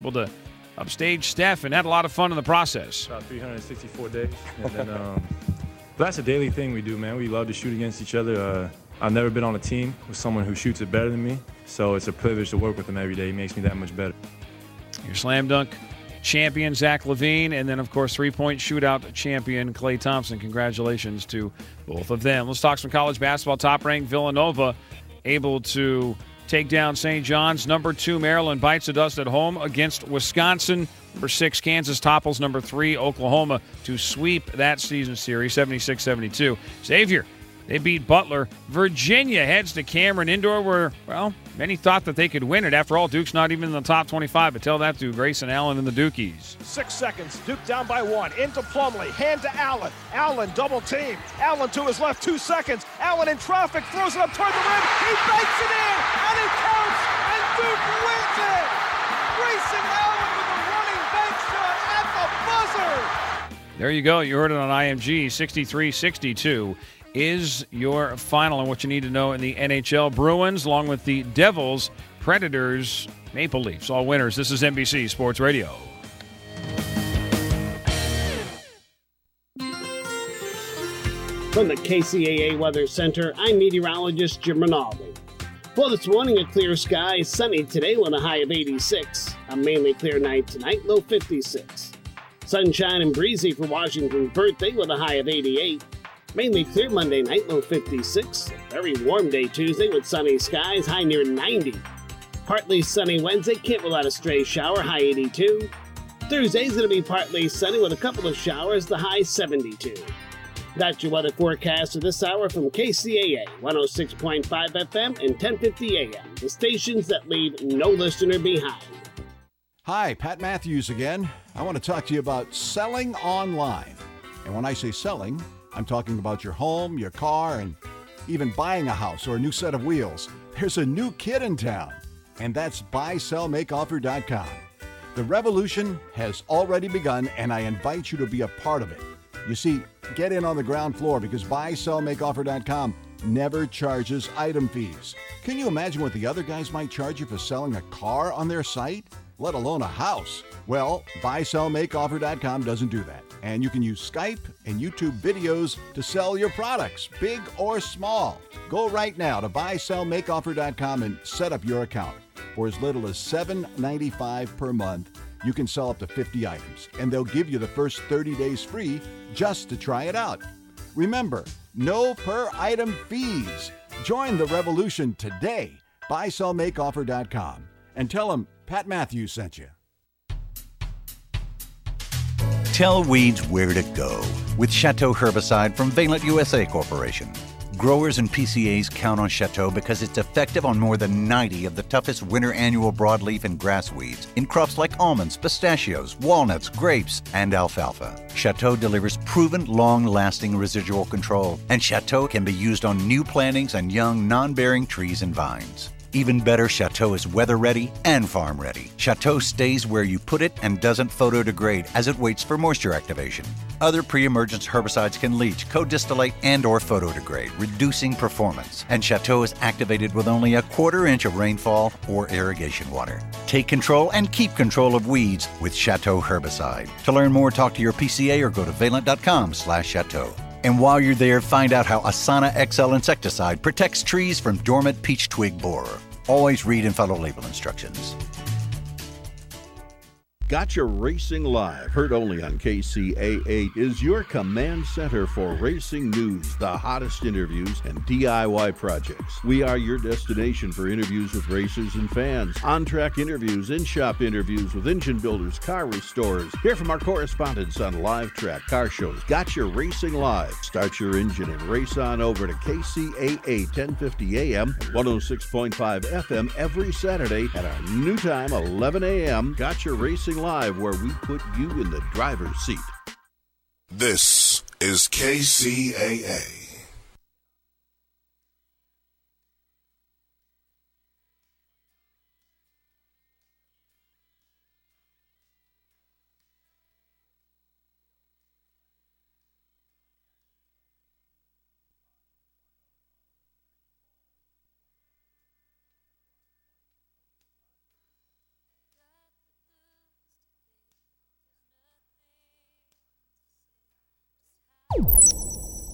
able to upstage Steph and had a lot of fun in the process. About 364 days. And then, that's a daily thing we do, man. We love to shoot against each other. I've never been on a team with someone who shoots it better than me, so it's a privilege to work with him every day. He makes me that much better. Your slam dunk champion, Zach LaVine, and then, of course, three-point shootout champion, Klay Thompson. Congratulations to both of them. Let's talk some college basketball. Top-ranked Villanova able to take down St. John's. Number 2, Maryland bites the dust at home against Wisconsin. Number 6, Kansas topples number 3, Oklahoma, to sweep that season series, 76-72. Xavier, they beat Butler. Virginia heads to Cameron Indoor where, well, many thought that they could win it. After all, Duke's not even in the top 25, but tell that to Grayson Allen and the Dukies. 6 seconds. Duke down by 1. Into Plumlee. Hand to Allen. Allen double team. Allen to his left. 2 seconds. Allen in traffic. Throws it up toward the rim. He banks it in. And it counts. And Duke wins it. Grayson Allen with a running bank shot at the buzzer. There you go. You heard it on IMG. 63-62 is your final and what you need to know in the NHL. Bruins, along with the Devils, Predators, Maple Leafs, all winners. This is NBC Sports Radio. From the KCAA Weather Center, I'm meteorologist Jim Rinaldi. Well, this morning, a clear sky, sunny today with a high of 86. A mainly clear night tonight, low 56. Sunshine and breezy for Washington's birthday with a high of 88. Mainly clear Monday night, low 56. A very warm day Tuesday with sunny skies, high near 90. Partly sunny Wednesday, can't rule out a stray shower, high 82. Thursday's going to be partly sunny with a couple of showers, the high 72. That's your weather forecast for this hour from KCAA 106.5 FM and 1050 AM, the stations that leave no listener behind. Hi, Pat Matthews again. I want to talk to you about selling online. And when I say selling, I'm talking about your home, your car, and even buying a house or a new set of wheels. There's a new kid in town, and that's buysellmakeoffer.com. The revolution has already begun, and I invite you to be a part of it. You see, get in on the ground floor because buysellmakeoffer.com never charges item fees. Can you imagine what the other guys might charge you for selling a car on their site, let alone a house? Well, buysellmakeoffer.com doesn't do that. And you can use Skype and YouTube videos to sell your products, big or small. Go right now to buysellmakeoffer.com and set up your account. For as little as $7.95 per month, you can sell up to 50 items, and they'll give you the first 30 days free just to try it out. Remember, no per item fees. Join the revolution today. buysellmakeoffer.com and tell them Pat Matthews sent you. Tell weeds where to go with Chateau herbicide from Valent USA Corporation. Growers and PCAs count on Chateau because it's effective on more than 90 of the toughest winter annual broadleaf and grass weeds in crops like almonds, pistachios, walnuts, grapes, and alfalfa. Chateau delivers proven long-lasting residual control, and Chateau can be used on new plantings and young non-bearing trees and vines. Even better, Chateau is weather-ready and farm-ready. Chateau stays where you put it and doesn't photodegrade as it waits for moisture activation. Other pre-emergence herbicides can leach, co-distillate, and or photodegrade, reducing performance. And Chateau is activated with only a quarter inch of rainfall or irrigation water. Take control and keep control of weeds with Chateau herbicide. To learn more, talk to your PCA or go to valent.com/Chateau. And while you're there, find out how Asana XL insecticide protects trees from dormant peach twig borer. Always read and follow label instructions. Gotcha Racing Live, heard only on KCAA, is your command center for racing news, the hottest interviews, and DIY projects. We are your destination for interviews with racers and fans, on-track interviews, in-shop interviews with engine builders, car restorers. Hear from our correspondents on live track car shows. Gotcha Racing Live. Start your engine and race on over to KCAA 1050 AM, 106.5 FM every Saturday at our new time, 11 a.m. Gotcha Racing Live, where we put you in the driver's seat. This is KCAA.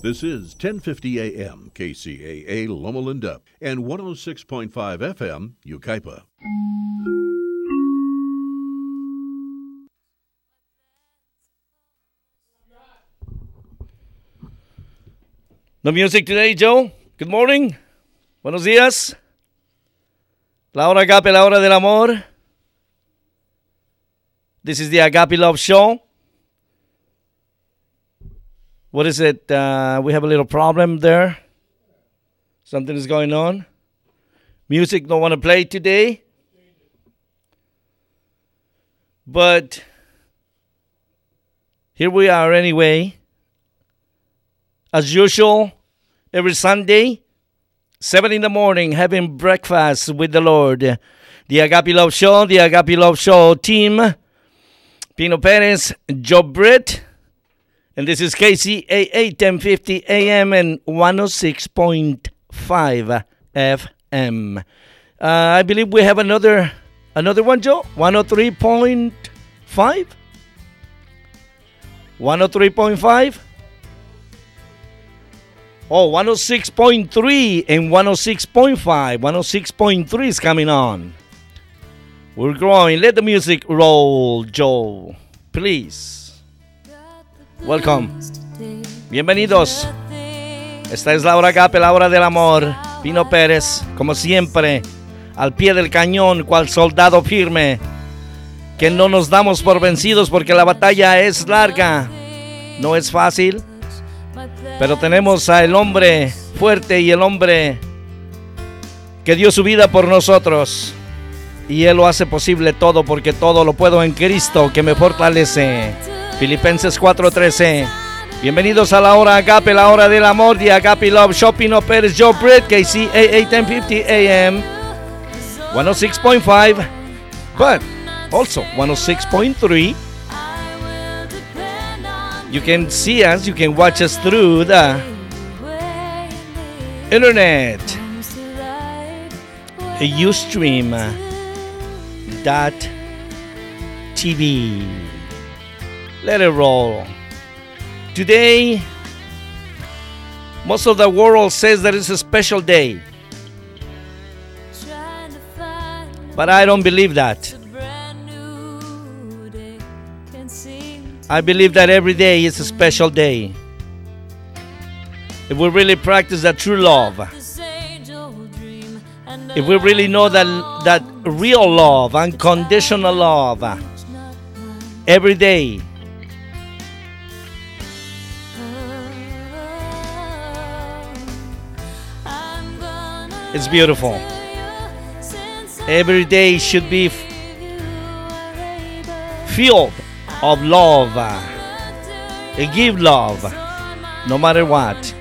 This is 1050 AM KCAA Loma Linda and 106.5 FM Yucaipa. The music today, Joe. Good morning. Buenos días. La hora agape, la hora del amor. This is the Agape Love Show. What is it? We have a little problem there. Something is going on. Music don't want to play today. But here we are anyway. As usual, every Sunday, 7 in the morning, having breakfast with the Lord. The Agape Love Show team. Pino Perez, Joe Britt. And this is Kcaa 1050 AM and 106.5 FM. I believe we have another one, Joe. 103.5? 103.5? Oh, 106.3 and 106.5. 106.3 is coming on. We're growing. Let the music roll, Joe. Please. Welcome. Bienvenidos. Esta es la hora agape, la hora del amor. Pino Pérez, como siempre, al pie del cañón, cual soldado firme. Que no nos damos por vencidos porque la batalla es larga. No es fácil. Pero tenemos al hombre fuerte y el hombre que dio su vida por nosotros. Y Él lo hace posible todo porque todo lo puedo en Cristo que me fortalece. Filipenses 4:13. Bienvenidos a la hora agape, la hora del amor, de Agape Love Shopping Pérez Joe Britt, Kcaa 1050 AM, 106.5, but also 106.3. You can see us, you can watch us through the internet, Ustream.tv. Let it roll. Today, most of the world says that it's a special day. But I don't believe that. I believe that every day is a special day. If we really practice that true love, if we really know that real love, unconditional love, every day, it's beautiful. Every day should be filled of love. Give love, no matter what.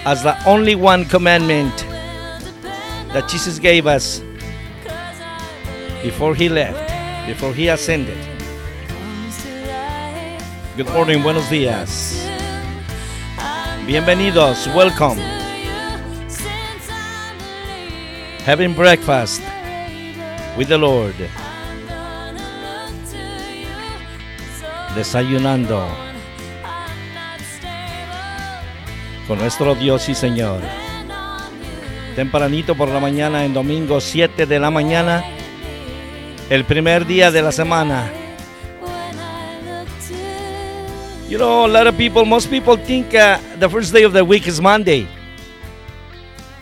As the only one commandment that Jesus gave us before He left, before He ascended. Good morning, buenos días. Bienvenidos, welcome. Having breakfast with the Lord. Desayunando con nuestro Dios y Señor. Tempranito por la mañana, en domingo 7 de la mañana, el primer día de la semana. You know, a lot of people, most people think the first day of the week is Monday.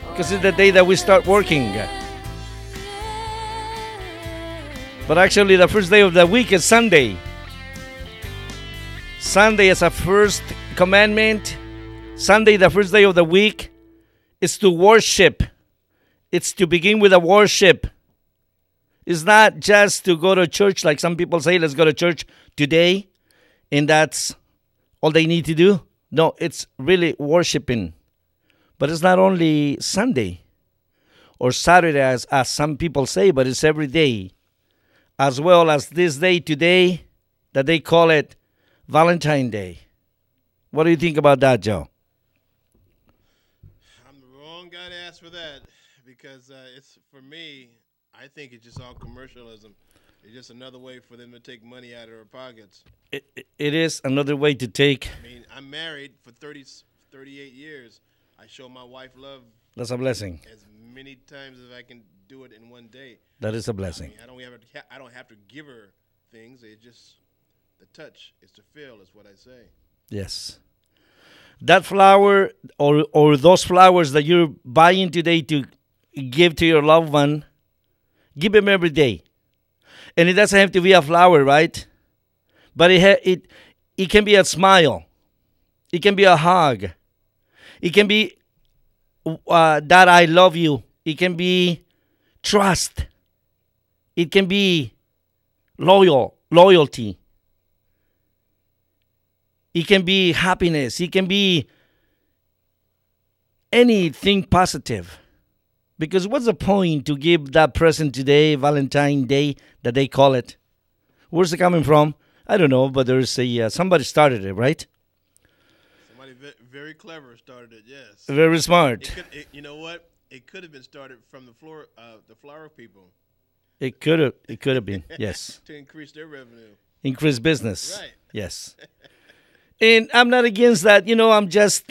Because it's the day that we start working. But actually, the first day of the week is Sunday. Sunday is a first commandment. Sunday, the first day of the week, is to worship. It's to begin with a worship. It's not just to go to church like some people say, let's go to church today, and that's all they need to do. No, it's really worshiping. But it's not only Sunday or Saturday as some people say, but it's every day. As well as this day today that they call it Valentine's Day. What do you think about that, Joe? I'm the wrong guy to ask for that because it's, for me, I think it's just all commercialism. It's just another way for them to take money out of their pockets. It is another way to take. I mean, I'm married for 38 years. I show my wife love. That's a blessing. As many times as I can do it in one day. That is a blessing. I mean, I don't have to give her things. It's just the touch. It's the feel. Is what I say. Yes. That flower or those flowers that you're buying today to give to your loved one, give them every day. And it doesn't have to be a flower, right? But it can be a smile. It can be a hug. It can be that I love you. It can be trust. It can be loyalty. It can be happiness. It can be anything positive. Because what's the point to give that present today, Valentine's Day, that they call it? Where's it coming from? I don't know, but there's somebody started it, right? Somebody very clever started it, yes. Very smart. You know what? It could have been started from the flower people. It could have been, yes. To increase their revenue. Increase business. Right. Yes. And I'm not against that. I'm just,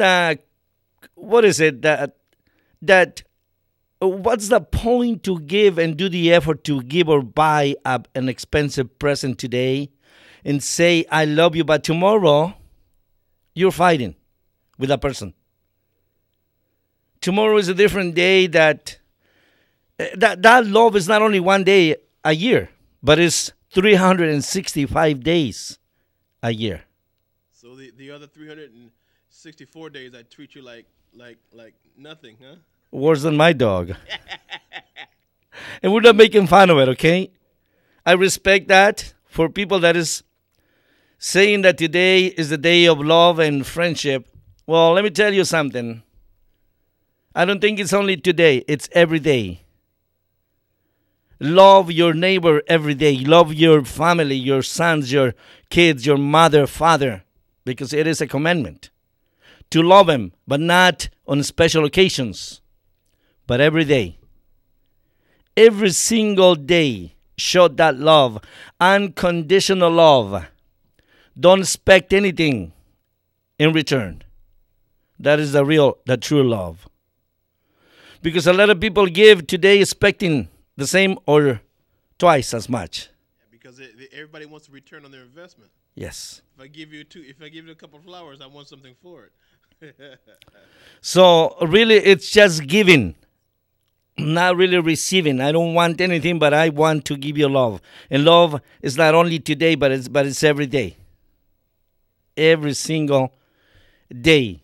what is it? That what's the point to give and do the effort to give or buy an expensive present today and say, I love you, but tomorrow you're fighting with that person. Tomorrow is a different day that love is not only one day a year, but it's 365 days a year. So the other 364 days I treat you like nothing, huh? Worse than my dog. And we're not making fun of it, okay? I respect that for people that is saying that today is the day of love and friendship. Well, let me tell you something. I don't think it's only today. It's every day. Love your neighbor every day. Love your family, your sons, your kids, your mother, father. Because it is a commandment. To love them, but not on special occasions. But every day. Every single day. Show that love. Unconditional love. Don't expect anything in return. That is the true love. Because a lot of people give today expecting the same or twice as much. Yeah, because everybody wants a return on their investment. Yes. If I give you a couple of flowers, I want something for it. So really, it's just giving, not really receiving. I don't want anything, but I want to give you love. And love is not only today, but it's every day. Every single day.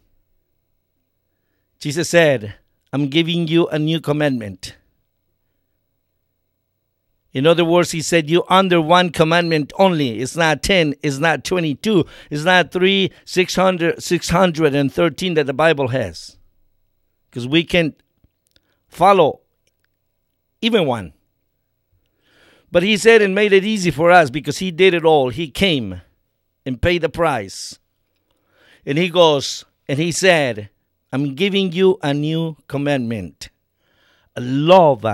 Jesus said, I'm giving you a new commandment. In other words, he said, you under one commandment only. It's not 10, it's not 22, it's not 613 that the Bible has. Because we can follow even one. But he said and made it easy for us because he did it all. He came and paid the price. And he goes and he said, I'm giving you a new commandment. Love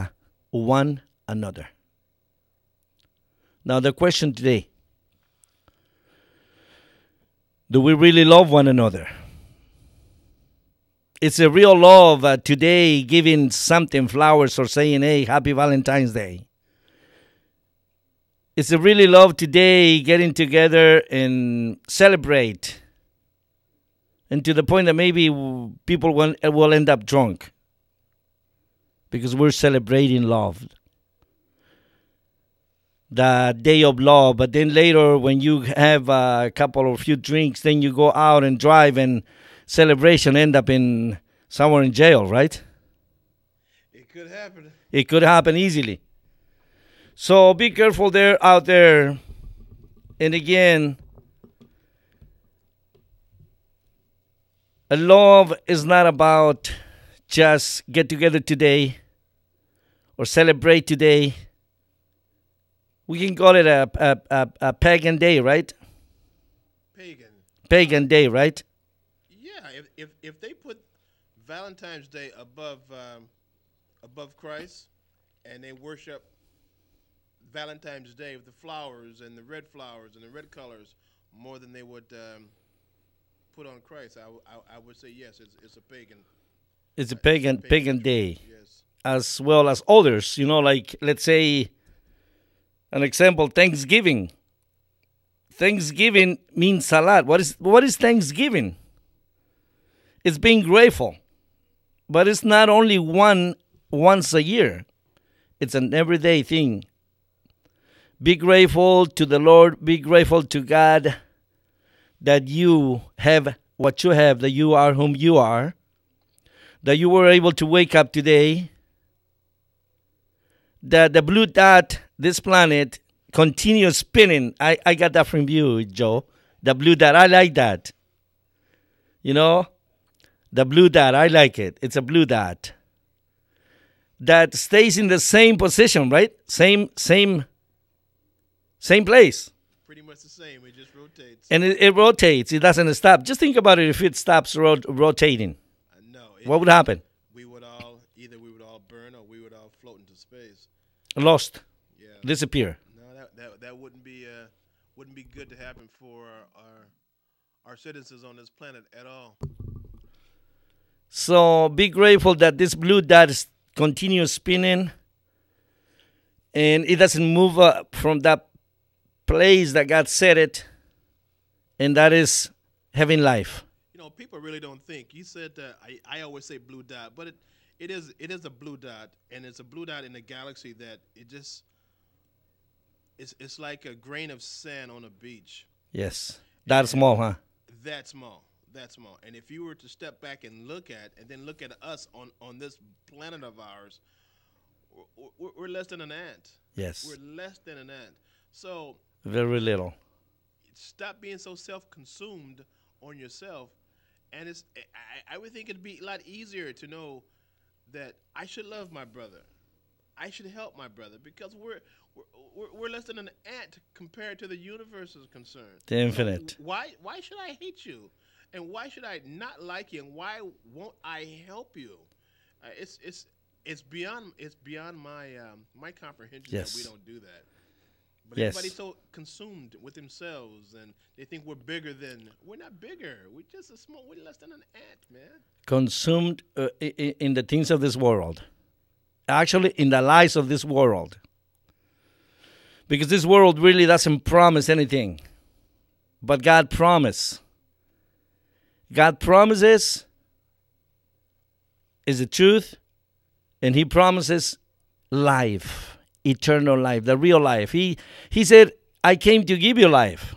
one another. Now the question today, do we really love one another? It's a real love today giving something, flowers, or saying, hey, happy Valentine's Day. It's a really love today getting together and celebrate. And to the point that maybe people will end up drunk. Because we're celebrating love. The day of love, but then later when you have a couple or few drinks, then you go out and drive and celebration end up in somewhere in jail, right? It could happen. It could happen easily. So be careful out there. And again, love is not about just get together today or celebrate today. We can call it a pagan day, right? Pagan day, right? Yeah, if they put Valentine's Day above Christ and they worship Valentine's Day with the flowers and the red flowers and the red colors more than they would put on Christ. I would say yes, it's a pagan. It's a pagan day, Yes. as well as others. Like let's say an example, Thanksgiving. Thanksgiving means a lot. What is Thanksgiving? It's being grateful, but it's not only once a year. It's an everyday thing. Be grateful to the Lord. Be grateful to God that you have what you have, that you are whom you are, that you were able to wake up today, that the blue dot, this planet, continues spinning. I got that from you, Joe. The blue dot, I like that. The blue dot, I like it. It's a blue dot that stays in the same position, right? Same place. Pretty much the same. It just rotates. And it rotates. It doesn't stop. Just think about it. If it stops rotating, No. what would happen? We would all burn or we would all float into space. Lost. Yeah. Disappear. No, that wouldn't be good to happen for our citizens on this planet at all. So be grateful that this blue dot continues spinning and it doesn't move from that place that God set it, and that is having life. People really don't think. You said I always say blue dot, but it is a blue dot, and it's a blue dot in the galaxy that it's like a grain of sand on a beach. Yes, that small, huh? That small. And if you were to step back and look at us on this planet of ours, we're less than an ant. Yes. We're less than an ant. So very little. Stop being so self-consumed on yourself, and I would think it'd be a lot easier to know that I should love my brother, I should help my brother, because we're less than an ant compared to the universe is concerned. The infinite. Why should I hate you, and why should I not like you, and why won't I help you? It's beyond my comprehension. Yes. That we don't do that. But yes. Everybody's so consumed with themselves, and they think we're bigger than. We're not bigger. We're just we're less than an ant, man. Consumed in the things of this world. Actually, in the lies of this world. Because this world really doesn't promise anything. But God promises. God promises is the truth, and He promises life. Eternal life, the real life. He said, I came to give you life.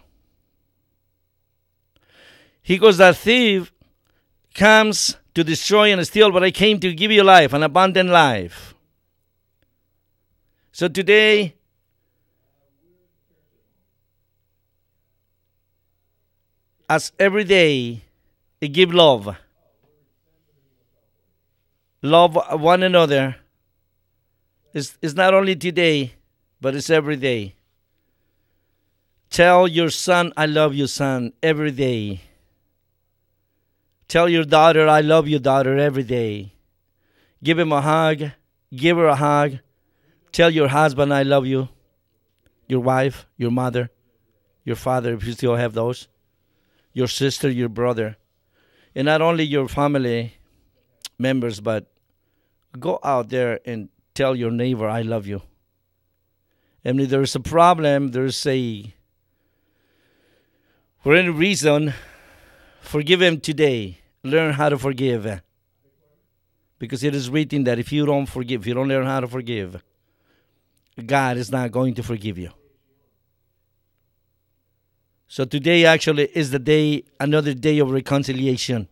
He goes, that thief comes to destroy and steal, but I came to give you life, an abundant life. So today, as every day, give love. Love one another. It's not only today, but it's every day. Tell your son, I love you, son, every day. Tell your daughter, I love you, daughter, every day. Give him a hug. Give her a hug. Tell your husband, I love you. Your wife, your mother, your father, if you still have those. Your sister, your brother. And not only your family members, but go out there and tell your neighbor, I love you. And if there's a problem, for any reason, forgive him today. Learn how to forgive. Because it is written that if you don't forgive, if you don't learn how to forgive, God is not going to forgive you. So today actually is the day, another day of reconciliation.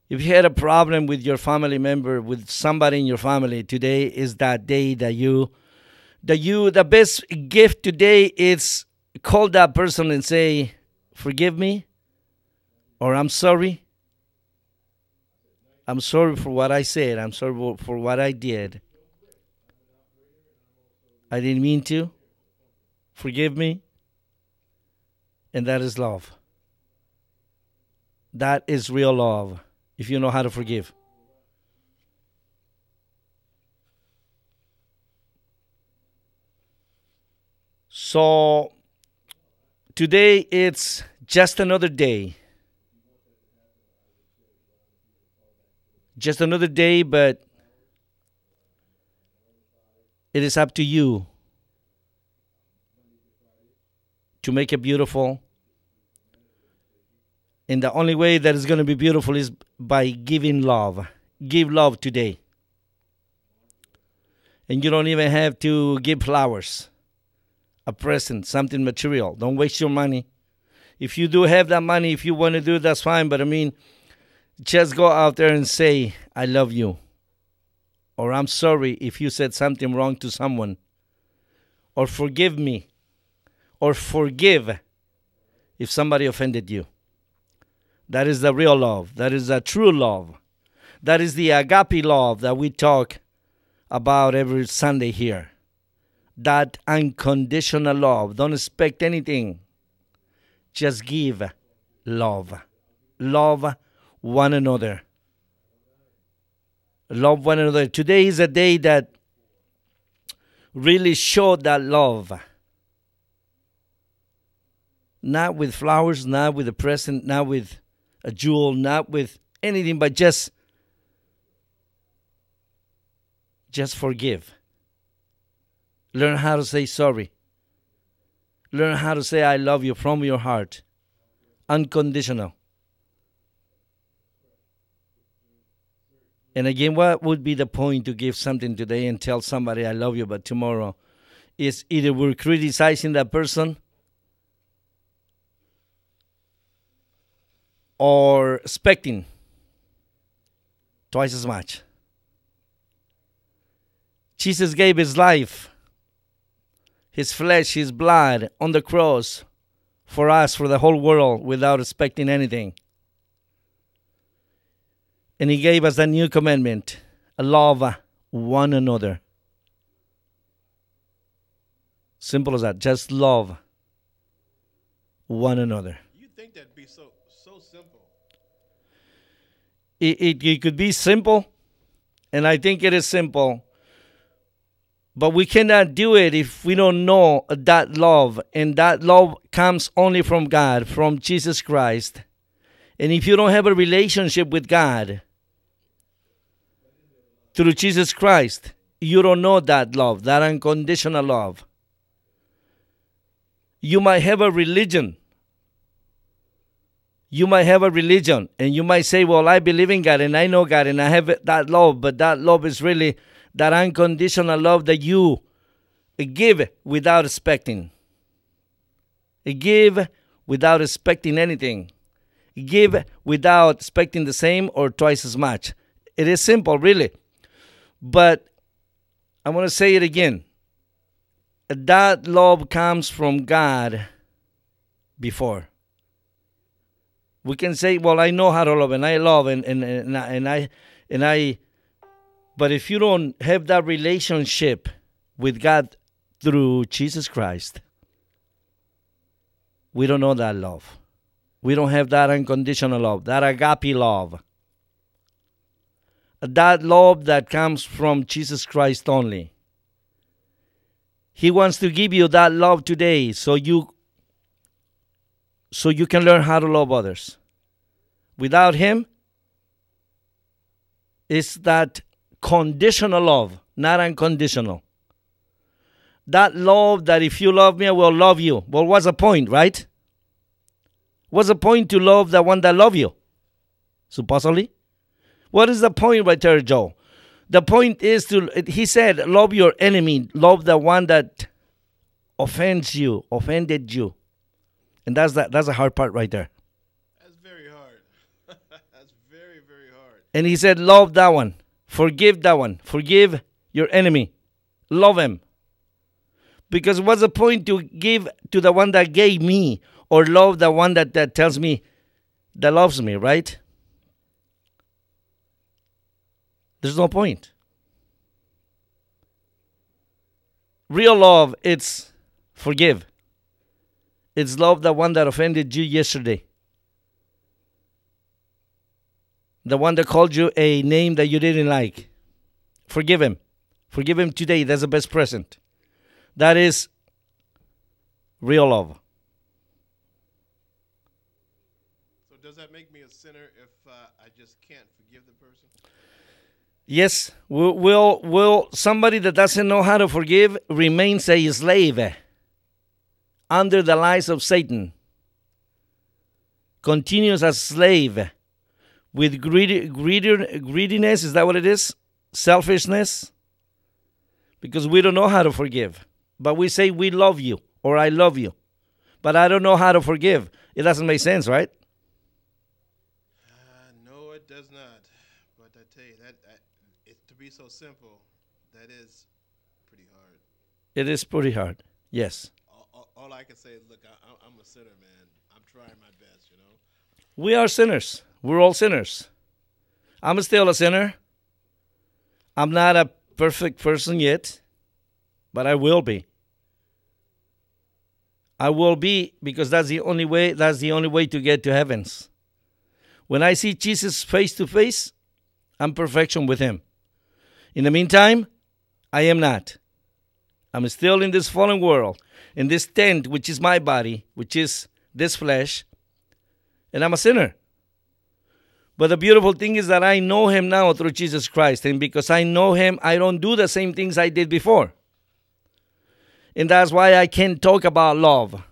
If you had a problem with your family member, with somebody in your family, today is that day that the best gift today is call that person and say, forgive me, or I'm sorry. I'm sorry for what I said. I'm sorry for what I did. I didn't mean to. Forgive me. And that is love. That is real love. If you know how to forgive. So today it's just another day. Just another day, but it is up to you to make it beautiful. And the only way that it's going to be beautiful is by giving love. Give love today. And you don't even have to give flowers, a present, something material. Don't waste your money. If you do have that money, if you want to do it, that's fine. But I mean, just go out there and say, I love you. Or I'm sorry if you said something wrong to someone. Or forgive me. Or forgive if somebody offended you. That is the real love. That is the true love. That is the agape love that we talk about every Sunday here. That unconditional love. Don't expect anything. Just give love. Love one another. Love one another. Today is a day that really showed that love. Not with flowers, not with a present, not with a jewel, not with anything, but just forgive. Learn how to say sorry. Learn how to say I love you from your heart. Unconditional. And again, what would be the point to give something today and tell somebody I love you, but tomorrow is either we're criticizing that person or expecting twice as much. Jesus gave his life, his flesh, his blood on the cross for us, for the whole world, without expecting anything. And he gave us a new commandment, love one another. Simple as that. Just love one another. You'd think that'd be so simple. It could be simple, and I think it is simple. But we cannot do it if we don't know that love. And that love comes only from God, from Jesus Christ. And if you don't have a relationship with God through Jesus Christ, you don't know that love, that unconditional love. You might have a religion. You might have a religion, and you might say, well, I believe in God, and I know God, and I have that love. But that love is really that unconditional love that you give without expecting. Give without expecting anything. Give without expecting the same or twice as much. It is simple, really. But I want to say it again. That love comes from God before. We can say, well, I know how to love, and I love, and I. But if you don't have that relationship with God through Jesus Christ, we don't know that love. We don't have that unconditional love, that agape love. That love that comes from Jesus Christ only. He wants to give you that love today so you can learn how to love others. Without him, it's that conditional love, not unconditional. That love that if you love me, I will love you. Well, what's the point, right? What's the point to love the one that love you? Supposedly? What is the point right there, Joe? The point is he said, love your enemy. Love the one that offended you. And that's the hard part right there. That's very hard. That's very, very hard. And he said, love that one. Forgive that one. Forgive your enemy. Love him. Because what's the point to give to the one that gave me or love the one that tells me that loves me, right? There's no point. Real love, it's forgive. It's love the one that offended you yesterday. The one that called you a name that you didn't like. Forgive him. Forgive him today. That's the best present. That is Real love. So does that make me a sinner if I just can't forgive the person? Yes, will somebody that doesn't know how to forgive remains a slave under the lies of Satan. Continues as slave with greediness, is that what it is? Selfishness? Because we don't know how to forgive. But we say we love you or I love you. But I don't know how to forgive. It doesn't make sense, right? No, it does not. But I tell you, to be so simple, that is pretty hard. It is pretty hard, yes. All I can say is, look, I'm a sinner, man. I'm trying my best, you know. We are sinners. We're all sinners. I'm still a sinner. I'm not a perfect person yet, but I will be. I will be, because that's the only way. That's the only way to get to heavens. When I see Jesus face to face, I'm perfection with him. In the meantime, I am not. I'm still in this fallen world, in this tent, which is my body, which is this flesh, and I'm a sinner. But the beautiful thing is that I know him now through Jesus Christ, and because I know him, I don't do the same things I did before. And that's why I can talk about love.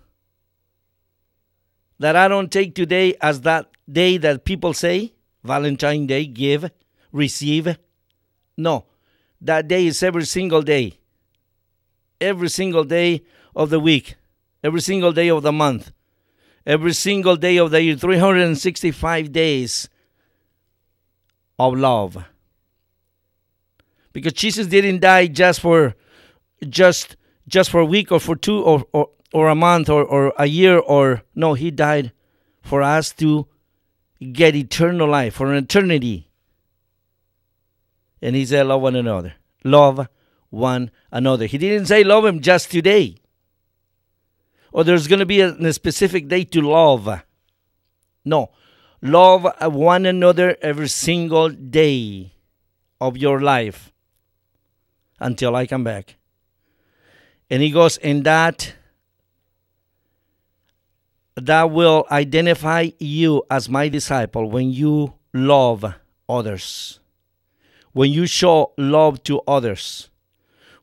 That I don't take today as that day that people say, Valentine's Day, give, receive. No, that day is every single day. Every single day of the week. Every single day of the month. Every single day of the year. 365 days of love. Because Jesus didn't die just for a week or for two or a month or a year, or no, he died for us to get eternal life, for an eternity. And he said, love one another. Love one another. He didn't say love him just today. Or there's going to be a specific day to love. No. Love one another every single day of your life until I come back. And he goes, and that will identify you as my disciple when you love others. When you show love to others.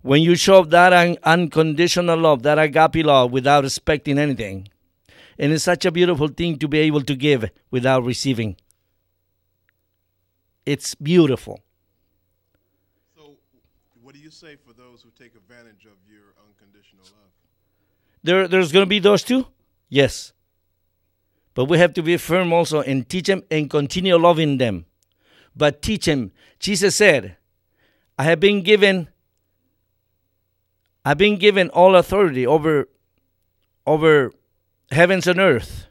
When you show that unconditional love, that agape love without expecting anything. And it's such a beautiful thing to be able to give without receiving. It's beautiful. So, what do you say for those who take advantage of your unconditional love? There's going to be those too? Yes. But we have to be firm also and teach them and continue loving them. But teach them. Jesus said, I have been given all authority over heavens and earth.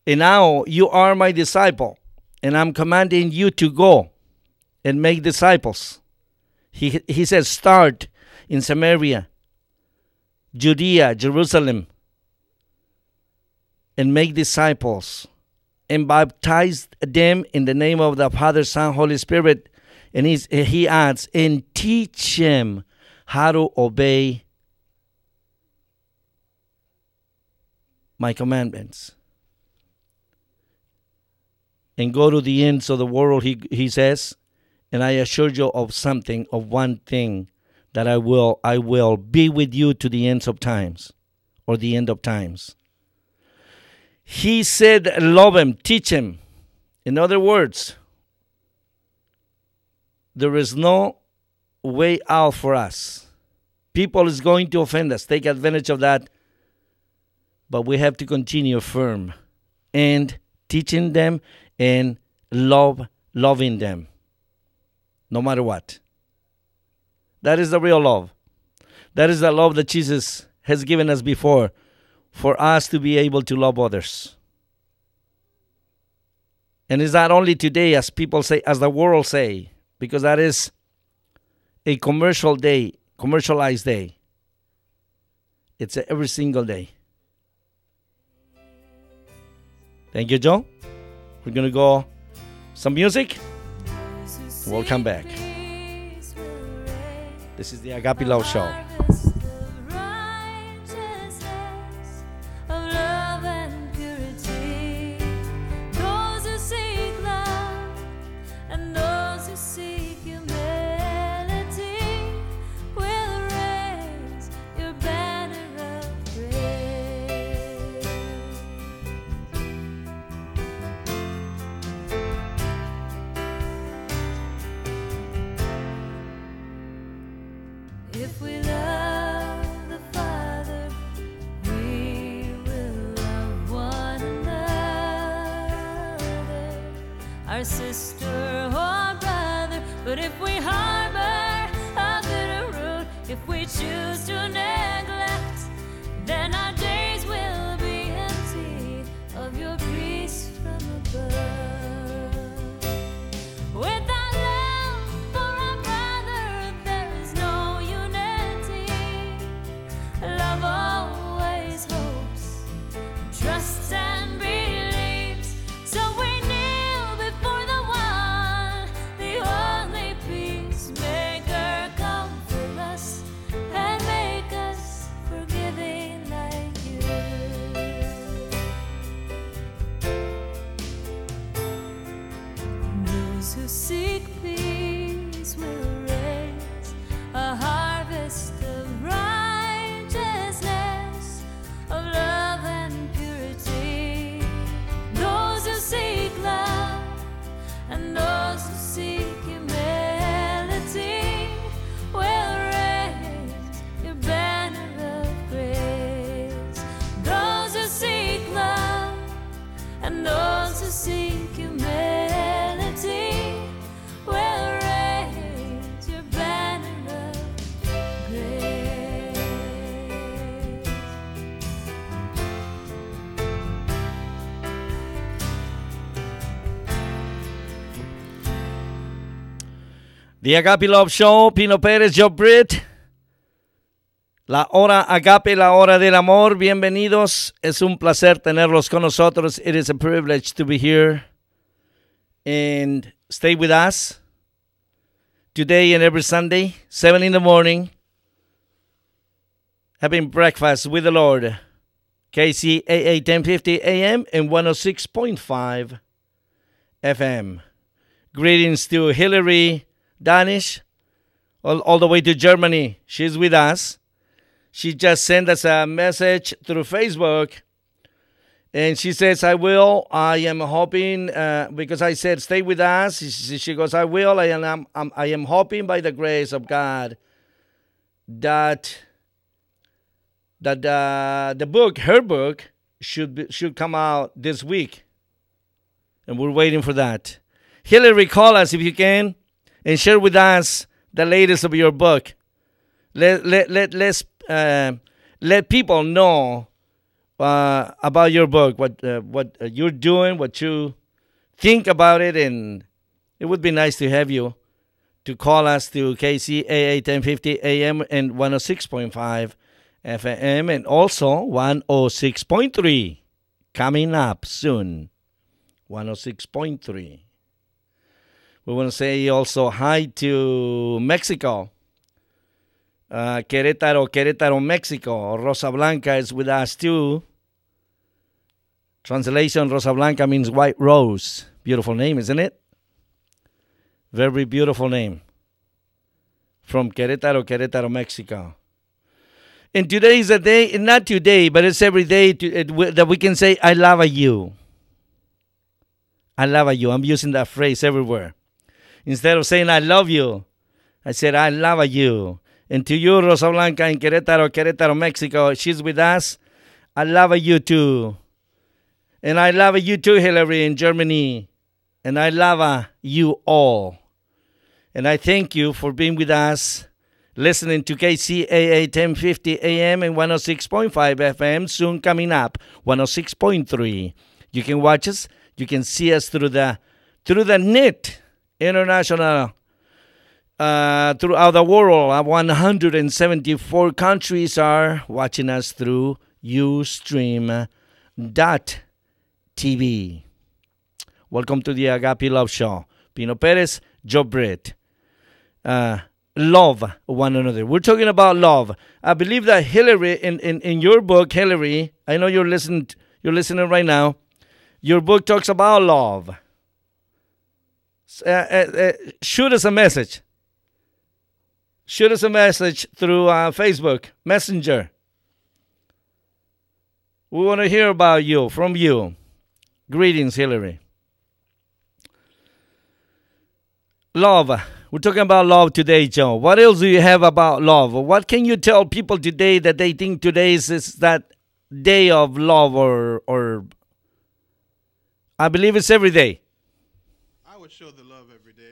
And now you are my disciple, and I'm commanding you to go and make disciples. He says, start in Samaria, Judea, Jerusalem, and make disciples, and baptize them in the name of the Father, Son, Holy Spirit. And he adds, and teach them how to obey my commandments. And go to the ends of the world, he says, and I assure you of something, of one thing, that I will be with you to the ends of times, or the end of times. He said, love him, teach him. In other words, there is no way out for us. People is going to offend us, take advantage of that. But we have to continue firm and teaching them and loving them, no matter what. That is the real love. That is the love that Jesus has given us before, for us to be able to love others. And it's not only today, as people say, as the world say, because that is a commercialized day. It's every single day. Thank you, Joe. We're going to go some music. We'll come back. This is the Agape Love Show. our sister or brother. But if we harbor a bitter root, if we choose to neglect, then our days will be empty of your peace from above. Without love for our brother, there is no unity. Love always hopes, trusts and believes. So we kneel before the one, the only peacemaker. Come for us and make us forgiving like you. Those who seek peace will raise a harvest of righteousness, of love and purity. Those who seek love and those who seek humility will raise your banner of grace. Those who seek love and those who seek humility will raise your banner of grace. The Agape Love Show, Pino Pérez, Joe Britt. La hora Agape, la hora del amor. Bienvenidos. Es un placer tenerlos con nosotros. It is a privilege to be here. And stay with us today and every Sunday, 7 in the morning, having breakfast with the Lord. Kcaa 1050 AM and 106.5 FM. Greetings to Hillary Danish, all the way to Germany. She's with us. She just sent us a message through Facebook. And she says, I will. I am hoping, because I said, stay with us. She goes, I will. I am hoping by the grace of God that the book, her book, should come out this week. And we're waiting for that. Hillary, call us if you can and share with us the latest of your book. Let's let people know about your book, what you're doing, what you think about it, and it would be nice to have you to call us to Kcaa 1050 AM and 106.5 FM, and also 106.3 coming up soon. 106.3. We want to say also hi to Mexico. Querétaro, Mexico. Rosa Blanca is with us too. Translation, Rosa Blanca means white rose. Beautiful name, isn't it? Very beautiful name. From Querétaro, Mexico. And today is a day, not today, but it's every day that we can say, I love you. I love you. I'm using that phrase everywhere. Instead of saying, I love you, I said, I love you. And to you, Rosa Blanca in Querétaro, Mexico, she's with us. I love you too. And I love you too, Hillary, in Germany. And I love you all. And I thank you for being with us, listening to Kcaa 1050 AM and 106.5 FM, soon coming up, 106.3. You can watch us. You can see us through the net, international, throughout the world. 174 countries are watching us through Ustream.tv. Welcome to the Agape Love Show. Pino Pérez, Joe Britt. Love one another. We're talking about love. I believe that Hillary, in your book, Hillary, I know you're listening right now. Your book talks about love. Shoot us a message. Shoot us a message through Facebook Messenger. We want to hear about you, from you. Greetings, Hillary. Love. We're talking about love today, Joe. What else do you have about love? What can you tell people today that they think today is that day of love, or I believe it's every day. I would show the love every day.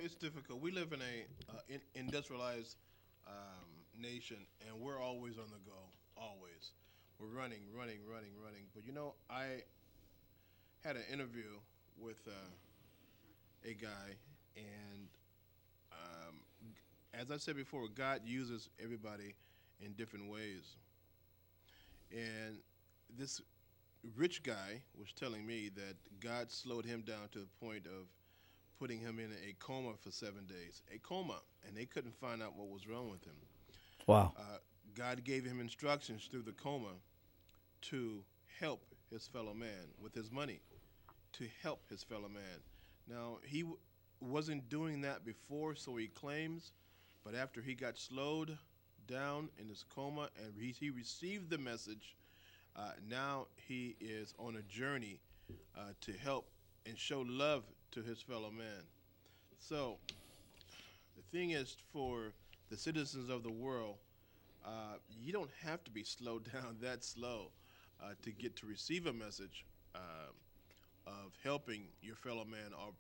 It's difficult. We live in a industrialized nation, and we're always on the go. Always, we're running. But I had an interview with a guy, and as I said before, God uses everybody in different ways. And this rich guy was telling me that God slowed him down to the point of putting him in a coma for 7 days. A coma, and they couldn't find out what was wrong with him. Wow. God gave him instructions through the coma to help his fellow man with his money, to help his fellow man. Now, he wasn't doing that before, so he claims, but after he got slowed down in his coma and he received the message, now he is on a journey to help and show love to his fellow man. So the thing is, for the citizens of the world, you don't have to be slowed down that slow to get to receive a message of helping your fellow man or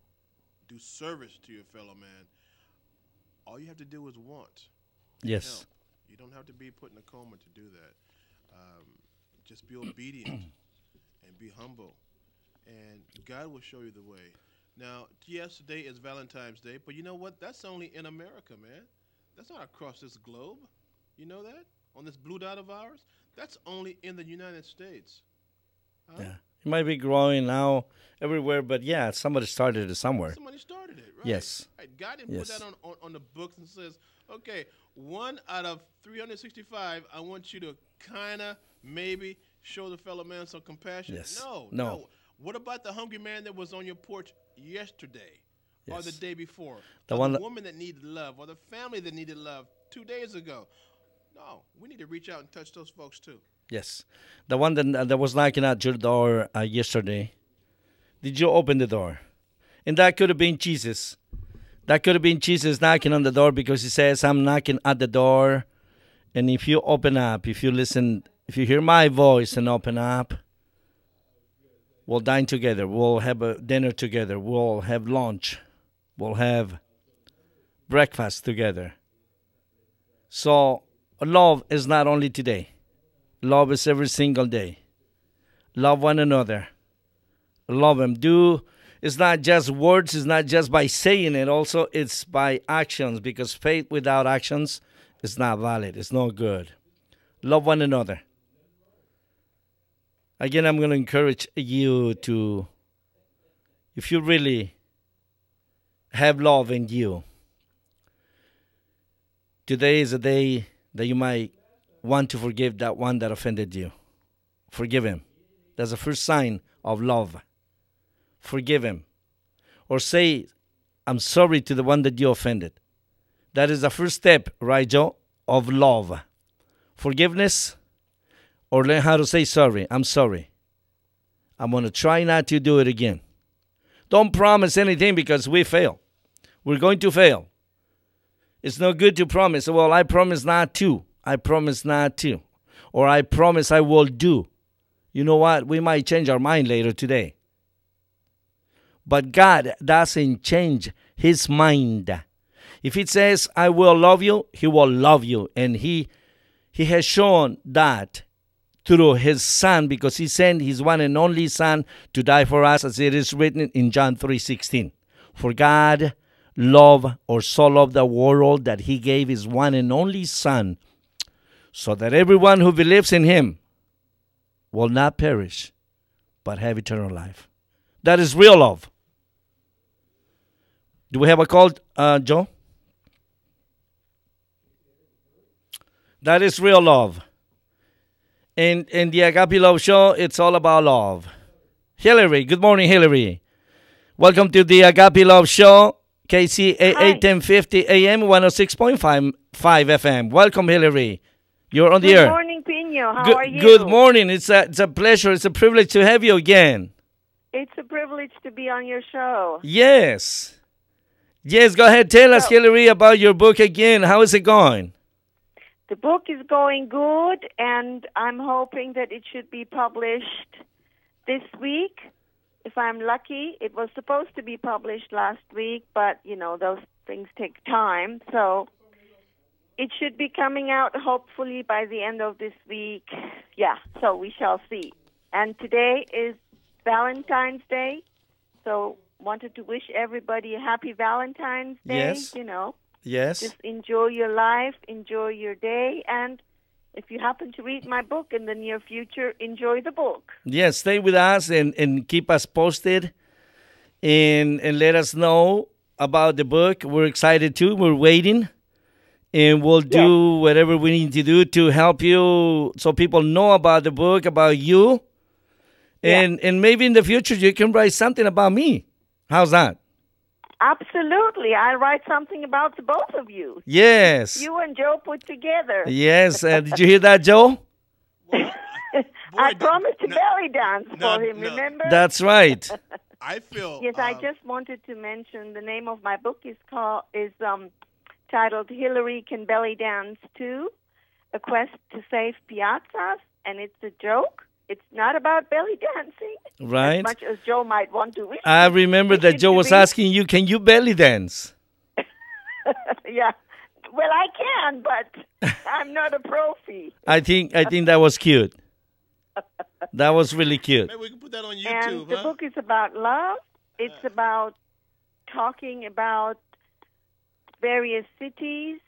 do service to your fellow man. All you have to do is want. Yes. Help. You don't have to be put in a coma to do that. Just be obedient and be humble, and God will show you the way. Now, yes, today is Valentine's Day, but you know what? That's only in America, man. That's not across this globe. You know that? On this blue dot of ours? That's only in the United States. Huh? Yeah. It might be growing now everywhere, but yeah, somebody started it somewhere. Somebody started it, right? Yes. Right. God didn't put that on the books and says, okay, 1 out of 365, I want you to kind of maybe show the fellow man some compassion. Yes. No. What about the hungry man that was on your porch yesterday or the day before? The woman that needed love or the family that needed love 2 days ago? No, we need to reach out and touch those folks too. Yes. The one that was knocking at your door yesterday, did you open the door? And that could have been Jesus. That could have been Jesus knocking on the door, because he says, I'm knocking at the door. And if you open up, if you listen, if you hear my voice and open up, we'll dine together. We'll have a dinner together. We'll have lunch. We'll have breakfast together. So love is not only today. Love is every single day. Love one another. Love them. It's not just words. It's not just by saying it. Also, it's by actions, because faith without actions is not valid. It's no good. Love one another. Again, I'm going to encourage you to, if you really have love in you, today is a day that you might want to forgive that one that offended you. Forgive him. That's the first sign of love. Forgive him. Or say, I'm sorry to the one that you offended. That is the first step, right, Joe, of love. Forgiveness, or learn how to say sorry. I'm sorry. I'm going to try not to do it again. Don't promise anything, because we fail. We're going to fail. It's no good to promise. Well, I promise not to. I promise not to. Or I promise I will do. You know what? We might change our mind later today. But God doesn't change his mind. If he says, I will love you, he will love you. And he has shown that through his son, because he sent his one and only son to die for us, as it is written in John 3:16. For God loved, or so loved the world, that he gave his one and only son, so that everyone who believes in him will not perish, but have eternal life. That is real love. Do we have a call, Joe? That is real love. In the Agape Love Show, it's all about love. Hillary, good morning, Hillary. Welcome to the Agape Love Show, Kcaa 1050 AM, 106.5 FM. Welcome, Hillary. You're on the air. Good morning, Pino. How are you? Good morning. It's a pleasure. It's a privilege to have you again. It's a privilege to be on your show. Yes. Yes, go ahead. Tell us, Hillary, about your book again. How is it going? The book is going good, and I'm hoping that it should be published this week. if I'm lucky. It was supposed to be published last week, but, those things take time. So it should be coming out hopefully by the end of this week. Yeah, so we shall see. And today is Valentine's Day, so wanted to wish everybody a happy Valentine's Day. Yes. Yes. Just enjoy your life, enjoy your day, and if you happen to read my book in the near future, enjoy the book. Yes, stay with us and keep us posted and let us know about the book. We're excited too. We're waiting. And we'll do whatever we need to do to help you so people know about the book, about you. And maybe in the future you can write something about me. How's that? Absolutely. I'll write something about the both of you. Yes. You and Joe put together. Yes. Did you hear that, Joe? I promised to belly dance for him, remember? That's right. I feel... Yes, I just wanted to mention the name of my book is titled Hillary Can Belly Dance Too, A Quest to Save Piazzas, and it's a joke. It's not about belly dancing, right? As much as Joe might want to. I remember that Joe was asking you, can you belly dance? Yeah. Well, I can, but I'm not a profi. I think that was cute. That was really cute. Maybe we can put that on YouTube, And the book is about love. It's about talking about various cities,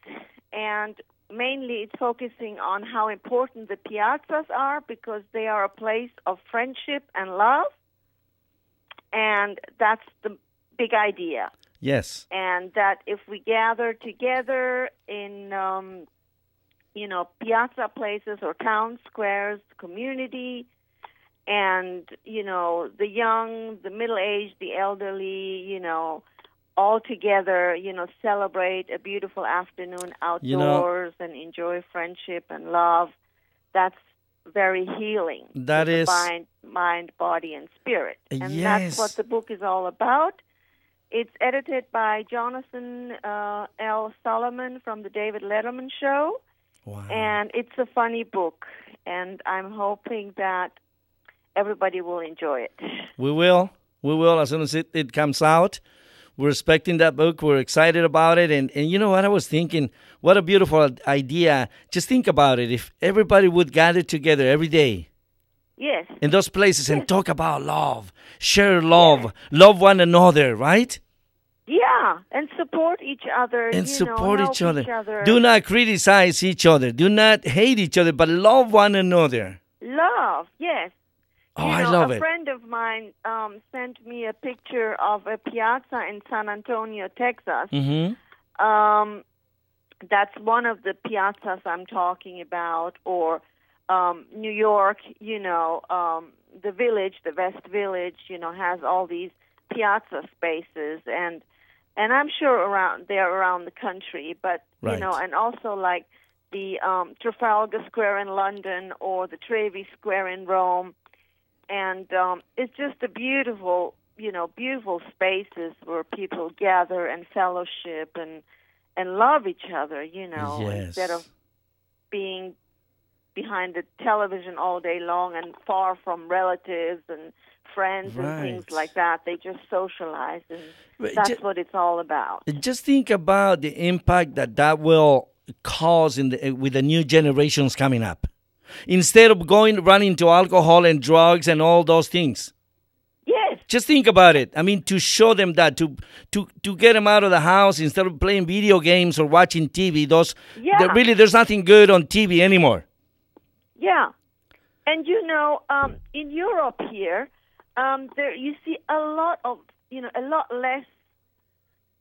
and mainly it's focusing on how important the piazzas are because they are a place of friendship and love, and that's the big idea. Yes. And that if we gather together in, piazza places or town squares, community, and, the young, the middle-aged, the elderly, all together, celebrate a beautiful afternoon outdoors and enjoy friendship and love. That's very healing. That is mind, body, and spirit. And yes. That's what the book is all about. It's edited by Jonathan L. Solomon from the David Letterman Show. Wow. And it's a funny book. And I'm hoping that everybody will enjoy it. We will. As soon as it comes out. We're expecting that book. We're excited about it. And you know what I was thinking? What a beautiful idea. Just think about it. If everybody would gather together every day. Yes. In those places and talk about love. Share love. Love one another, right? Yeah. And support each other. And support help each other. Do not criticize each other. Do not hate each other, but love one another. Love, yes. Oh, I love it. A friend of mine sent me a picture of a piazza in San Antonio, Texas. Mm-hmm. That's one of the piazzas I'm talking about. Or New York, the village, the West Village, has all these piazza spaces. And I'm sure they're around the country. But, right. And also like the Trafalgar Square in London or the Trevi Square in Rome. And it's just a beautiful spaces where people gather and fellowship and love each other, yes. instead of being behind the television all day long and far from relatives and friends right. and things like that. They just socialize, and that's what it's all about. Just think about the impact that will cause with the new generations coming up. Instead of running to alcohol and drugs and all those things. Yes. Just think about it. I mean, to show them that, to get them out of the house instead of playing video games or watching TV. There's nothing good on TV anymore. Yeah. And, in Europe here, there you see a lot less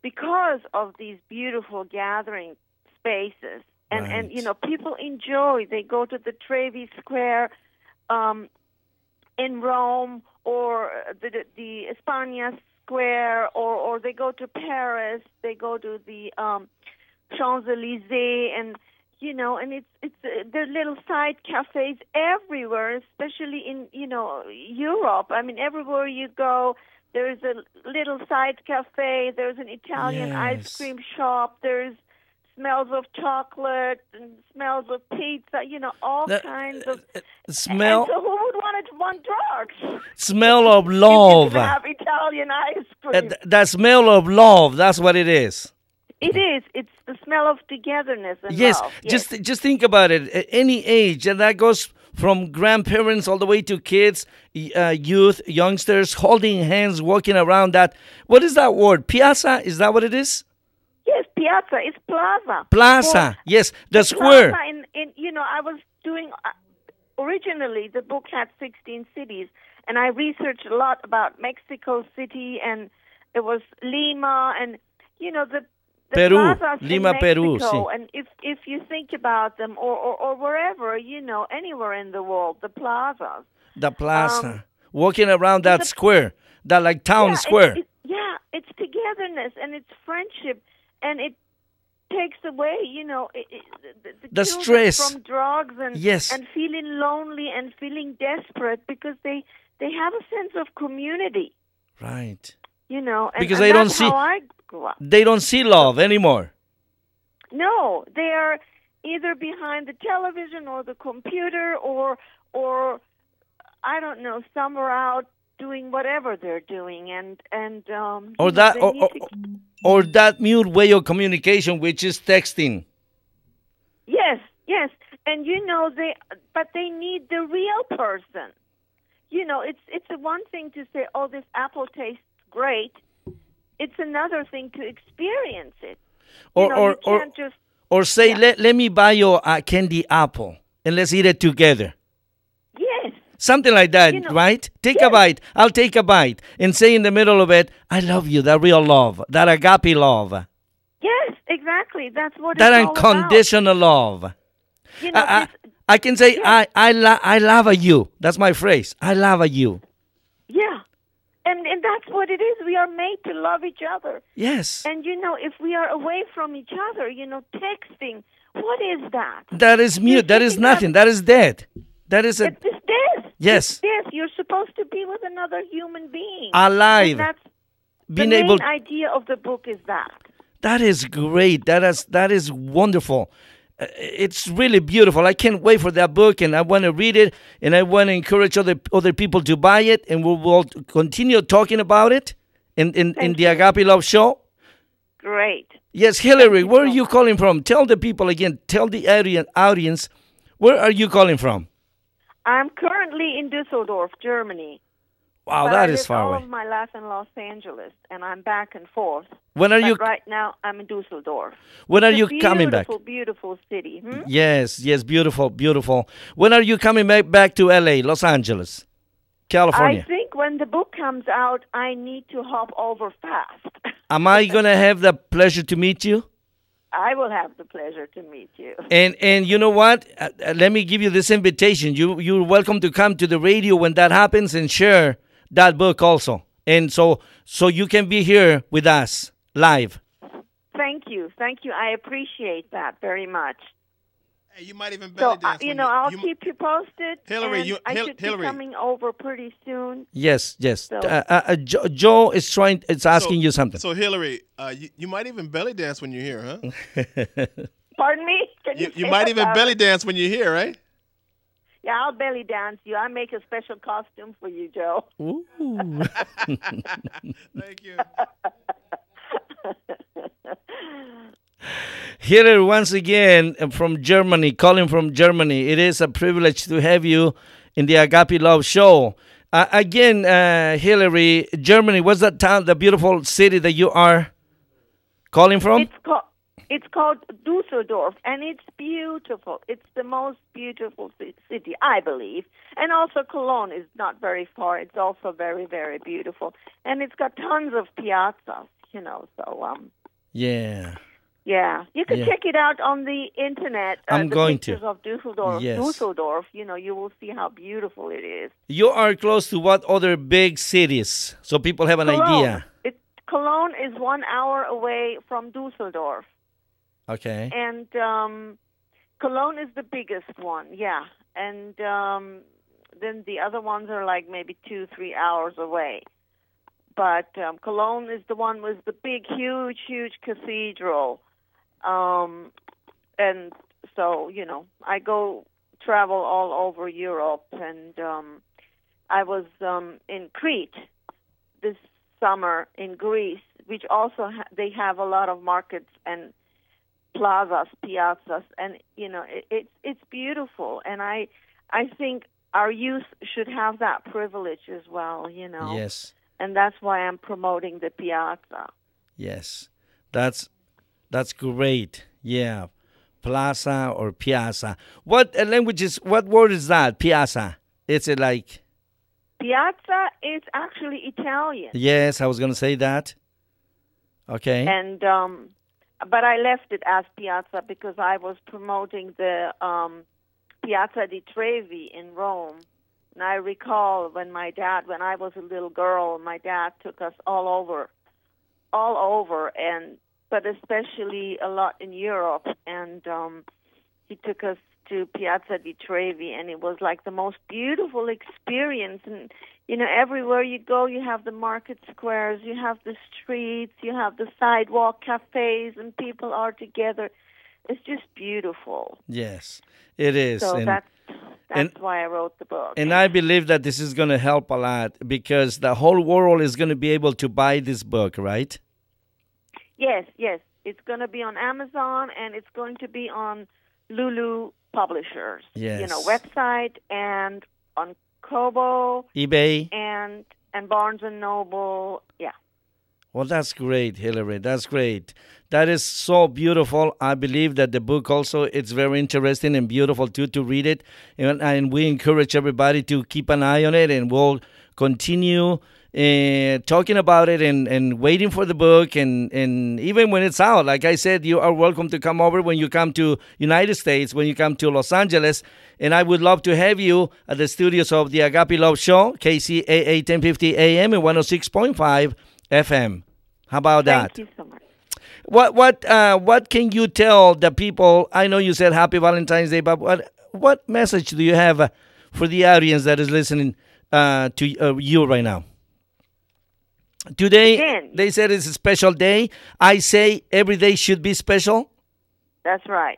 because of these beautiful gathering spaces. And, right. and people enjoy. They go to the Trevi Square in Rome or the España Square or they go to Paris. They go to the Champs-Élysées and, and it's there are little side cafes everywhere, especially in, Europe. I mean, everywhere you go, there's a little side cafe. There's an Italian yes. ice cream shop. There's smells of chocolate and smells of pizza, all kinds of... Smell... And so who would want might want drugs. Smell of You love. can have Italian ice cream. That smell of love. That's what it is. It is. It's the smell of togetherness and Yes, love. Yes. just think about it. At any age, and that goes from grandparents all the way to kids, youth, youngsters, holding hands, walking around that. What is that word? Piazza? Is that what it is? Yes, piazza is plaza. Plaza. Yes, the square. Plaza I was doing, originally the book had 16 cities, and I researched a lot about Mexico City, and it was Lima, and, the Peru, plazas Lima, in Peru, Mexico, sí. and if you think about them, or wherever, anywhere in the world, the plazas. The plaza. Walking around that square, that like town square. It's togetherness, and it's friendship, and it takes away, the The children stress. from drugs and Yes. and feeling lonely and feeling desperate because they have a sense of community, Right. and, Because and they don't that's see- how I grew up. They don't see love anymore. No, they are either behind the television or the computer or I don't know, somewhere out doing whatever they're doing, and Or that, they or, need or, to- or that mute way of communication, which is texting. Yes, and but they need the real person. It's one thing to say, "Oh, this apple tastes great." It's another thing to experience it. Or You can't just or say, let me buy you a candy apple and let's eat it together. yes, Something like that, right? Take a bite. I'll take a bite and say in the middle of it, I love you, that real love, that agape love, yes, exactly. That's what that it's all about. unconditional love. I can say, I love you. That's my phrase. I love you. Yeah. And that's what it is. We are made to love each other. Yes. And, if we are away from each other, texting, what is that? That is mute. That is nothing. That is dead. That is a... It's death. Yes. It's death. You're supposed to be with another human being. Alive. And that's Being the able... main idea of the book is that. That is great. That is wonderful. It's really beautiful. I can't wait for that book, and I want to read it, and I want to encourage other people to buy it, and we'll continue talking about it in the Agape Love Show. Great. Yes, Hillary, where are you calling from? Tell the people again. Tell the audience, where are you calling from? I'm currently in Düsseldorf, Germany. Wow, but that I is lived far all away. of my life in Los Angeles, and I'm back and forth. When are But you? Right now, I'm in Düsseldorf. When are It's you a coming back? Beautiful, beautiful city. Hmm? Yes, beautiful, beautiful. When are you coming back to LA, Los Angeles, California? I think when the book comes out, I need to hop over fast. Am I going to have the pleasure to meet you? I will have the pleasure to meet you. And you know what? Let me give you this invitation. You're welcome to come to the radio when that happens and share that book also. And so you can be here with us live. Thank you. I appreciate that very much. Hey, you might even belly dance. I'll keep you posted. Hillary, and I should be coming over pretty soon. Yes. So. Joe is asking you something. So Hillary, you might even belly dance when you're here, huh? Pardon me? You might even belly dance when you're here, right? Yeah, I'll belly dance you. I make a special costume for you, Joe. Ooh. Thank you. Hillary, once again, from Germany, calling from Germany. It is a privilege to have you in the Agape Love Show. Again, Hillary, Germany, what's that town, the beautiful city that you are calling from? It's called Düsseldorf, and it's beautiful. It's the most beautiful city, I believe. And also Cologne is not very far. It's also very, very beautiful. And it's got tons of piazzas, so... Yeah. Yeah, you can check it out on the internet. I'm going to. Pictures of Düsseldorf. Yes. Düsseldorf, you will see how beautiful it is. You are close to what other big cities? So people have an idea. Cologne is 1 hour away from Düsseldorf. Okay. And Cologne is the biggest one, yeah. And then the other ones are like maybe 2-3 hours away. But Cologne is the one with the big, huge cathedral. And so, I travel all over Europe. And I was in Crete this summer in Greece, which also they have a lot of markets and plazas, piazzas, and it's beautiful. And I think our youth should have that privilege as well. Yes. And that's why I'm promoting the piazza. Yes, that's great. Yeah, plaza or piazza. What what word is that? Piazza. Is it like? Piazza is actually Italian. Yes, I was going to say that. Okay. And but I left it as piazza because I was promoting the Piazza di Trevi in Rome. And I recall when I was a little girl, my dad took us all over, but especially a lot in Europe. And he took us to Piazza di Trevi, and it was like the most beautiful experience. And everywhere you go, you have the market squares, you have the streets, you have the sidewalk cafes, and people are together. It's just beautiful. Yes, it is. So that's why I wrote the book. And I believe that this is going to help a lot because the whole world is going to be able to buy this book, right? Yes. It's going to be on Amazon, and it's going to be on Lulu Publishers, website, and on Kobo, eBay, and Barnes and Noble. Yeah. Well, that's great, Hillary. That's great. That is so beautiful. I believe that the book also it's very interesting and beautiful too to read it, and we encourage everybody to keep an eye on it, and we'll continue talking about it and waiting for the book, and even when it's out, like I said, you are welcome to come over when you come to United States, when you come to Los Angeles, and I would love to have you at the studios of the Agape Love Show, KCAA 1050 AM and 106.5 FM. How about that? Thank you so much. What can you tell the people? I know you said Happy Valentine's Day, but what message do you have for the audience that is listening to you right now? Today, they said it's a special day. I say every day should be special. That's right.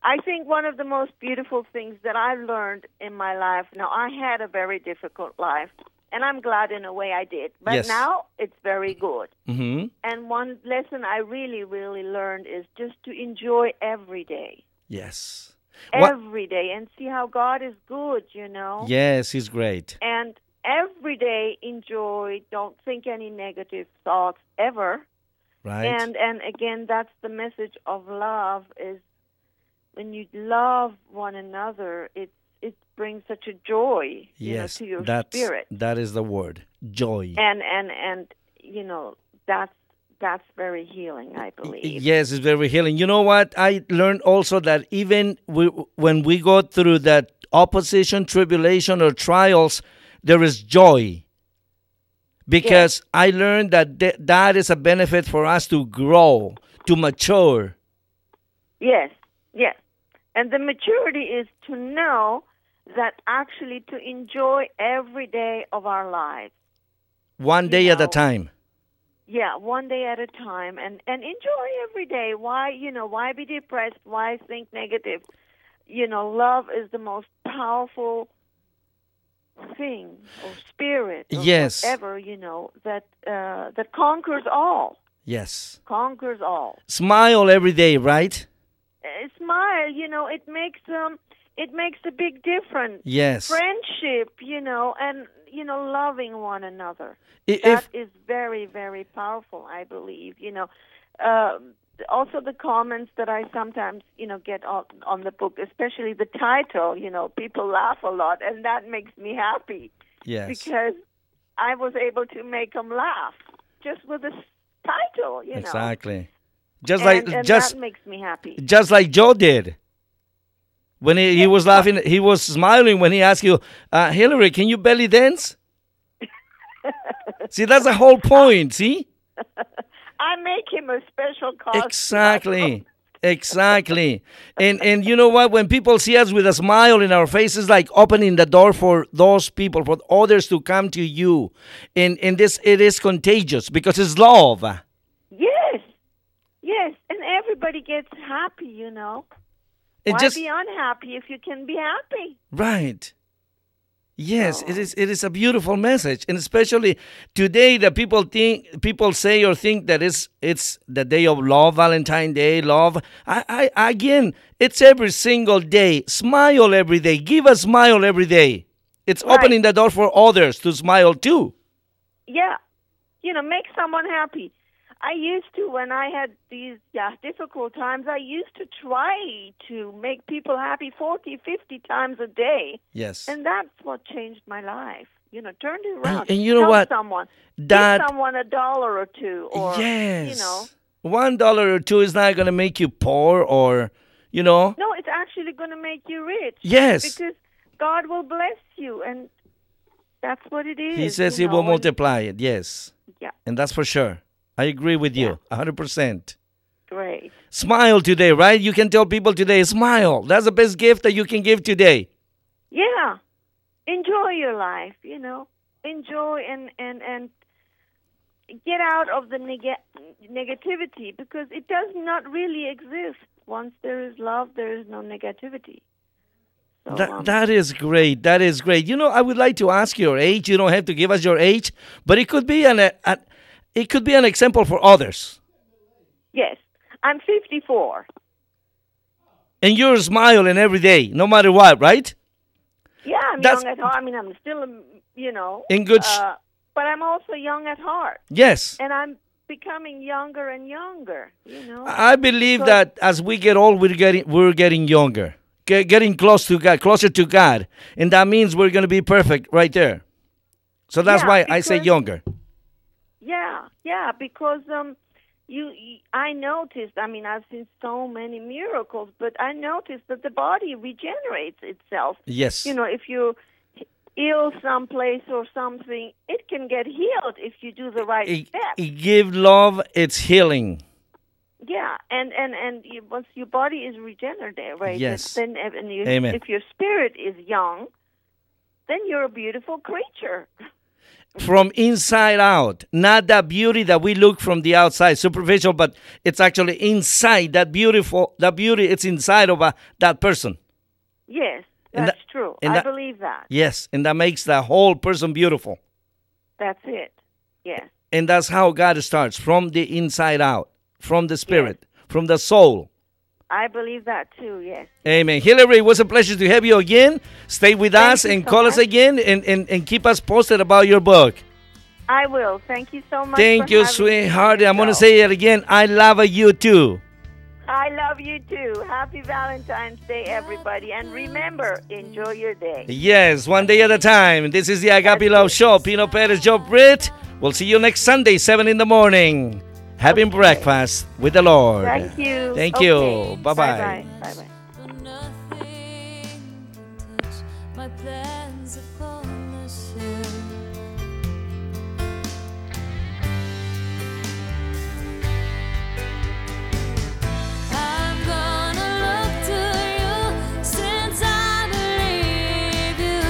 I think one of the most beautiful things that I've learned in my life, now I had a very difficult life, and I'm glad in a way I did. But now it's very good. Mm-hmm. And one lesson I really, really learned is just to enjoy every day. Yes. Every day, and see how God is good, Yes, He's great. And every day enjoy, don't think any negative thoughts ever. Right. And again, that's the message of love, is when you love one another, it brings such a joy, to your spirit. That is the word, joy. And that's very healing, I believe. Yes, it's very healing. You know what? I learned also that even when we go through that opposition, tribulation, or trials, there is joy. Because I learned that is a benefit for us to grow, to mature. Yes. And the maturity is to know that actually to enjoy every day of our lives. One day at a time. Yeah, one day at a time, and enjoy every day. Why be depressed? Why think negative? Love is the most powerful thing or spirit or whatever, that conquers all. Yes. Conquers all. Smile every day, right? Smile, it makes a big difference. Yes. Friendship, and loving one another. That is very, very powerful, I believe. Also the comments that I sometimes, get on the book, especially the title, people laugh a lot, and that makes me happy. Yes. Because I was able to make them laugh just with the title, Exactly. That makes me happy. Just like Joe did. When he was laughing, he was smiling when he asked you, Hillary, can you belly dance? See, that's the whole point, see? I make him a special costume. Exactly. And you know what? When people see us with a smile in our faces, like opening the door for those people, for others to come to you. And this, it is contagious because it's love. Yes. And everybody gets happy, Why be unhappy if you can be happy? Right. Yes, it is. It is a beautiful message, and especially today, that people say or think that it's the day of love, Valentine's Day, love. I again, it's every single day. Smile every day. Give a smile every day. It's opening the door for others to smile too. Yeah. Make someone happy. I used to, when I had these difficult times, I used to try to make people happy 40, 50 times a day. Yes. And that's what changed my life. Turn it around. And you know Help what? someone. That, give someone $1 or $2. Or, yes. $1 or $2 is not going to make you poor or, No, it's actually going to make you rich. Yes. Because God will bless you, and that's what it is. He says He will multiply it, yes. Yeah. And that's for sure. I agree with you, 100%. Great. Smile today, right? You can tell people today, smile. That's the best gift that you can give today. Yeah. Enjoy your life, Enjoy and get out of the negativity, because it does not really exist. Once there is love, there is no negativity. So, that is great. That is great. I would like to ask your age. You don't have to give us your age, but it could be an example for others. Yes, I'm 54. And you're smiling every day, no matter what, right? Yeah, I'm young at heart. I mean, I'm still, in good. But I'm also young at heart. Yes. And I'm becoming younger and younger. I believe that as we get old, we're getting younger, getting closer to God, and that means we're going to be perfect right there. So that's why I say younger. Yeah, because I noticed, I've seen so many miracles, but I noticed that the body regenerates itself. Yes. If you're ill someplace or something, it can get healed if you do the right steps. Give love, it's healing. Yeah, and once your body is regenerated, yes. then Amen. If your spirit is young, then you're a beautiful creature. From inside out, not that beauty that we look from the outside, superficial, but it's actually inside. That beauty, it's inside of that person. Yes, that's true. I believe that. Yes, and that makes the whole person beautiful. That's it. Yes. And that's how God starts, from the inside out, from the spirit, from the soul. I believe that too, yes. Amen. Hillary, it was a pleasure to have you again. Stay with us and call us again and keep us posted about your book. I will. Thank you so much. Thank you, sweetheart. I'm going to say it again. I love you too. I love you too. Happy Valentine's Day, everybody. And remember, enjoy your day. Yes, one day at a time. This is the Agape Love Show. Pino Perez, Joe Britt. We'll see you next Sunday, 7 in the morning. Having breakfast with the Lord. Thank you. Thank you. Bye-bye. Bye-bye. My plans upon the shelf. I'm gonna look to you, since I believe you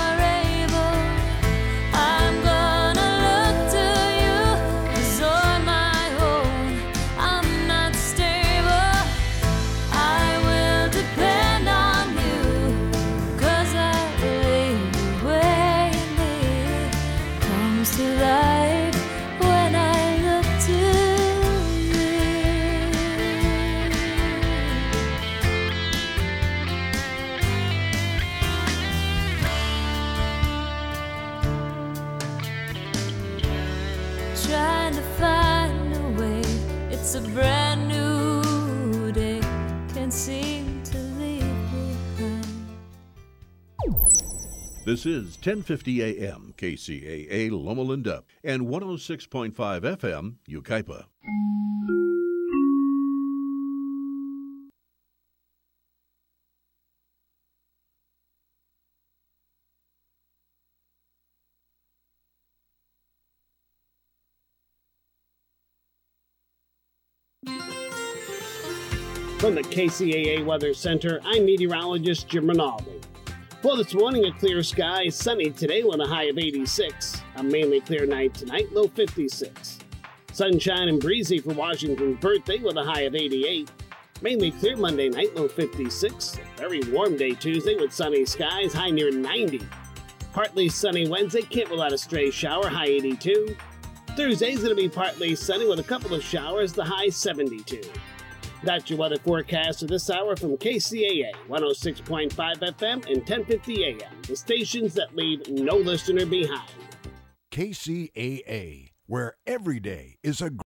are able. I'm gonna look to you, 'cause on my own I'm not stable. I will depend on you, 'cause I believe the way you live comes to life when I look to you. Trying to find a way, it's a brand new day, can't seem to leave behind. This is 1050 AM KCAA Loma Linda and 106.5 FM Yucaipa. From the KCAA Weather Center, I'm meteorologist Jim Rinaldi. Well, this morning, a clear sky, sunny today with a high of 86. A mainly clear night tonight, low 56. Sunshine and breezy for Washington's birthday with a high of 88. Mainly clear Monday night, low 56. A very warm day Tuesday with sunny skies, high near 90. partly sunny Wednesday, can't rule out a stray shower, high 82. Thursday's going to be partly sunny with a couple of showers, the high 72. That's your weather forecast for this hour from KCAA 106.5 FM and 1050 AM, the stations that leave no listener behind. KCAA, where every day is a